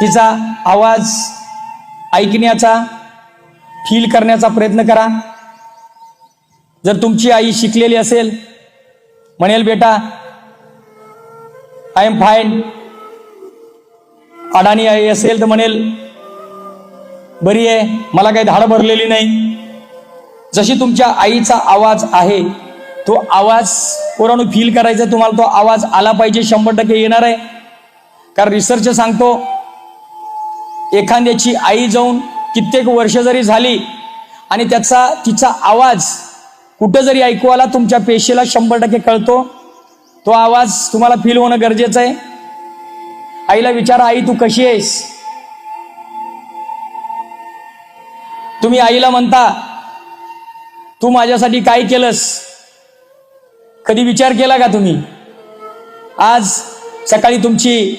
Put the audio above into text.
तिचा आवाज ऐकण्याचा, फील करण्याचा प्रयत्न करा. जर तुमची आई शिकलेली असेल, म्हणेल बेटा आय एम फाईन. अडाणी आई असेल तर म्हणेल बरी आहे, मला काही धाड भरलेली नाही. जशी तुमच्या आईचा आवाज आहे, तो आवाज पोरांनो फील करायचा. तुम्हाला तो आवाज आला पाहिजे, 100% येणार आहे. कारण रिसर्च सांगतो, एखाद्याची आई जाऊन कित्येक वर्ष जरी झाली आणि तिचा आवाज कुठं जरी ऐकू आला, तुमच्या पेशीला 100% कळतो. तो आवाज तुम्हाला फील होणं गरजेचं आहे. आईला विचारा, आई तू कशी आहेस? तुम्ही आईला म्हणता तू माझ्यासाठी काय केलंस? कधी विचार केला का तुम्ही? आज सकाळी तुमची